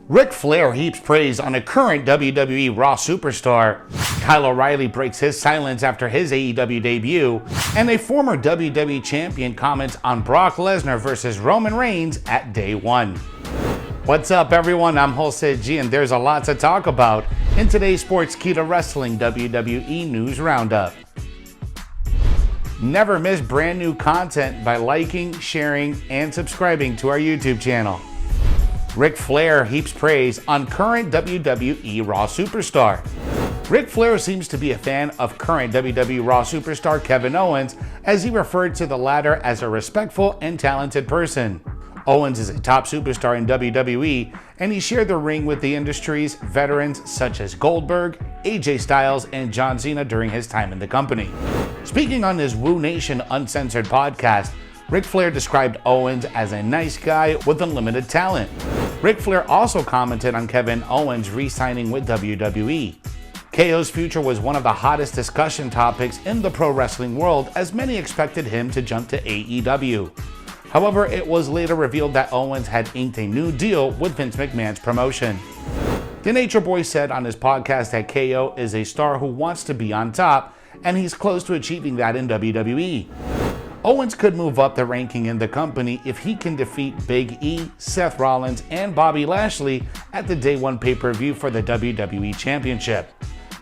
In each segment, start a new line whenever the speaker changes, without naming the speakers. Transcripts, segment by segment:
Ric Flair heaps praise on a current WWE RAW Superstar. Kyle O'Reilly breaks his silence after his AEW debut. And a former WWE Champion comments on Brock Lesnar versus Roman Reigns at Day 1. What's up, everyone? I'm Jose G, and there's a lot to talk about in today's Sportskeeda Wrestling WWE News Roundup. Never miss brand new content by liking, sharing, and subscribing to our YouTube channel. Ric Flair heaps praise on current WWE RAW Superstar. Ric Flair seems to be a fan of current WWE RAW Superstar Kevin Owens, as he referred to the latter as a respectful and talented person. Owens is a top superstar in WWE, and he shared the ring with the industry's veterans such as Goldberg, AJ Styles, and John Cena during his time in the company. Speaking on his Woo Nation Uncensored podcast, Ric Flair described Owens as a nice guy with unlimited talent. Ric Flair also commented on Kevin Owens re-signing with WWE. KO's future was one of the hottest discussion topics in the pro wrestling world, as many expected him to jump to AEW. However, it was later revealed that Owens had inked a new deal with Vince McMahon's promotion. The Nature Boy said on his podcast that KO is a star who wants to be on top, and he's close to achieving that in WWE. Owens could move up the ranking in the company if he can defeat Big E, Seth Rollins, and Bobby Lashley at the Day 1 pay-per-view for the WWE Championship.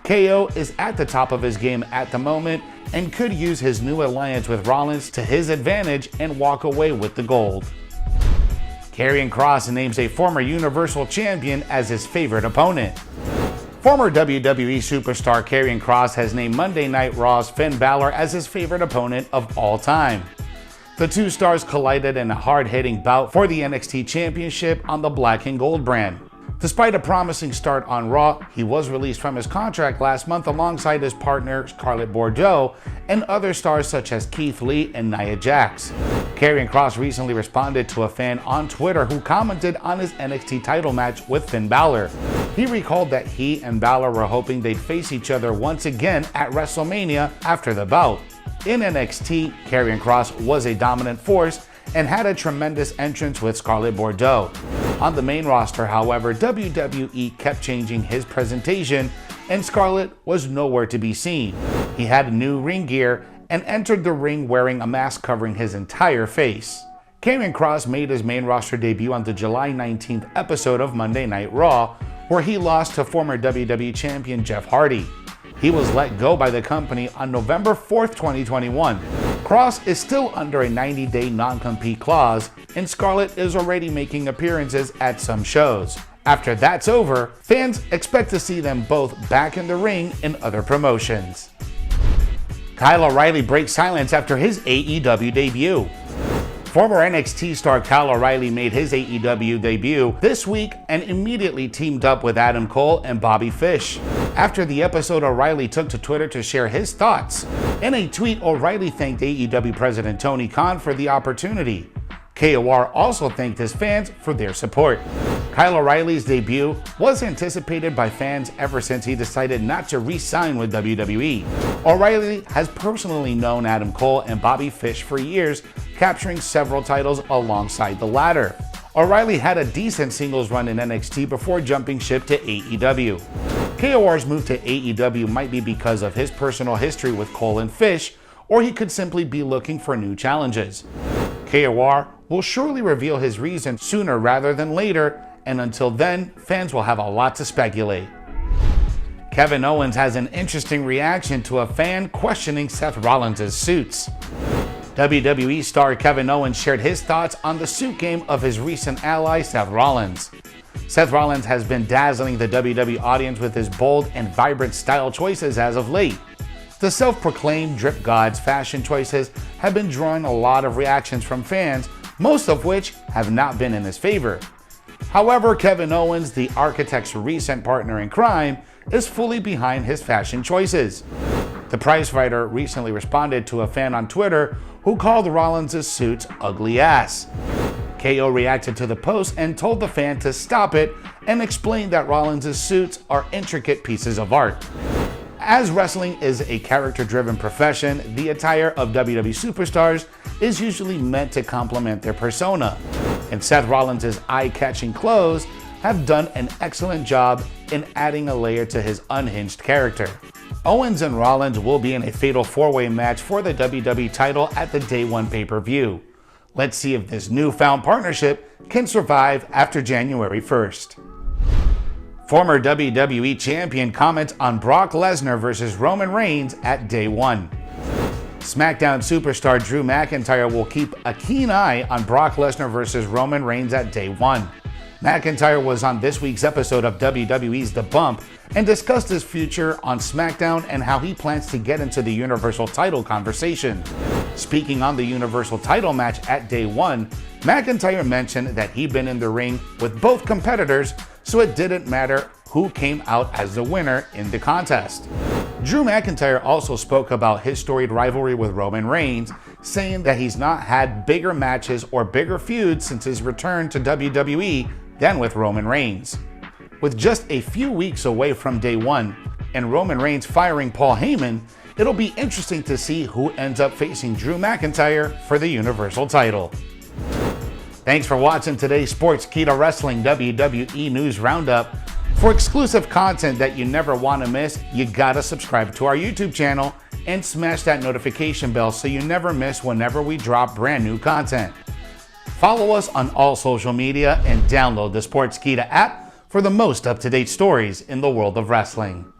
KO is at the top of his game at the moment and could use his new alliance with Rollins to his advantage and walk away with the gold. Karrion Kross names a former Universal Champion as his favorite opponent. Former WWE superstar Karrion Kross has named Monday Night Raw's Finn Balor as his favorite opponent of all time. The two stars collided in a hard-hitting bout for the NXT Championship on the Black and Gold brand. Despite a promising start on Raw, he was released from his contract last month alongside his partner Scarlett Bordeaux and other stars such as Keith Lee and Nia Jax. Karrion Kross recently responded to a fan on Twitter who commented on his NXT title match with Finn Balor. He recalled that he and Balor were hoping they'd face each other once again at WrestleMania after the bout. In NXT, Karrion Kross was a dominant force and had a tremendous entrance with Scarlett Bordeaux. On the main roster, however, WWE kept changing his presentation, and Scarlett was nowhere to be seen. He had new ring gear and entered the ring wearing a mask covering his entire face. Karrion Kross made his main roster debut on the July 19th episode of Monday Night Raw, where he lost to former WWE Champion Jeff Hardy. He was let go by the company on November 4th, 2021. Kross is still under a 90-day non-compete clause, and Scarlett is already making appearances at some shows. After that's over, fans expect to see them both back in the ring in other promotions. Kyle O'Reilly breaks silence after his AEW debut. Former NXT star Kyle O'Reilly made his AEW debut this week and immediately teamed up with Adam Cole and Bobby Fish. After the episode, O'Reilly took to Twitter to share his thoughts. In a tweet, O'Reilly thanked AEW President Tony Khan for the opportunity. KOR also thanked his fans for their support. Kyle O'Reilly's debut was anticipated by fans ever since he decided not to re-sign with WWE. O'Reilly has personally known Adam Cole and Bobby Fish for years, capturing several titles alongside the latter. O'Reilly had a decent singles run in NXT before jumping ship to AEW. KOR's move to AEW might be because of his personal history with Cole and Fish, or he could simply be looking for new challenges. KOR will surely reveal his reason sooner rather than later, and until then, fans will have a lot to speculate. Kevin Owens has an interesting reaction to a fan questioning Seth Rollins' suits. WWE star Kevin Owens shared his thoughts on the suit game of his recent ally Seth Rollins. Seth Rollins has been dazzling the WWE audience with his bold and vibrant style choices as of late. The self-proclaimed drip god's fashion choices have been drawing a lot of reactions from fans, most of which have not been in his favor. However, Kevin Owens, the Architect's recent partner in crime, is fully behind his fashion choices. The prizefighter recently responded to a fan on Twitter who called Rollins' suits ugly ass. KO reacted to the post and told the fan to stop it and explained that Rollins' suits are intricate pieces of art. As wrestling is a character-driven profession, the attire of WWE superstars is usually meant to complement their persona. In Seth Rollins' eye-catching clothes, have done an excellent job in adding a layer to his unhinged character. Owens and Rollins will be in a fatal four-way match for the WWE title at the Day 1 pay-per-view. Let's see if this newfound partnership can survive after January 1st. Former WWE Champion comments on Brock Lesnar versus Roman Reigns at Day 1. SmackDown superstar Drew McIntyre will keep a keen eye on Brock Lesnar versus Roman Reigns at Day 1. McIntyre was on this week's episode of WWE's The Bump and discussed his future on SmackDown and how he plans to get into the Universal title conversation. Speaking on the Universal title match at Day 1, McIntyre mentioned that he'd been in the ring with both competitors, so it didn't matter who came out as the winner in the contest. Drew McIntyre also spoke about his storied rivalry with Roman Reigns, saying that he's not had bigger matches or bigger feuds since his return to WWE than with Roman Reigns. With just a few weeks away from Day 1 and Roman Reigns firing Paul Heyman, it'll be interesting to see who ends up facing Drew McIntyre for the Universal title. Thanks for watching today's Sportskeeda Wrestling WWE News Roundup. For exclusive content that you never want to miss, you gotta subscribe to our YouTube channel and smash that notification bell so you never miss whenever we drop brand new content. Follow us on all social media and download the Sportskeeda app for the most up-to-date stories in the world of wrestling.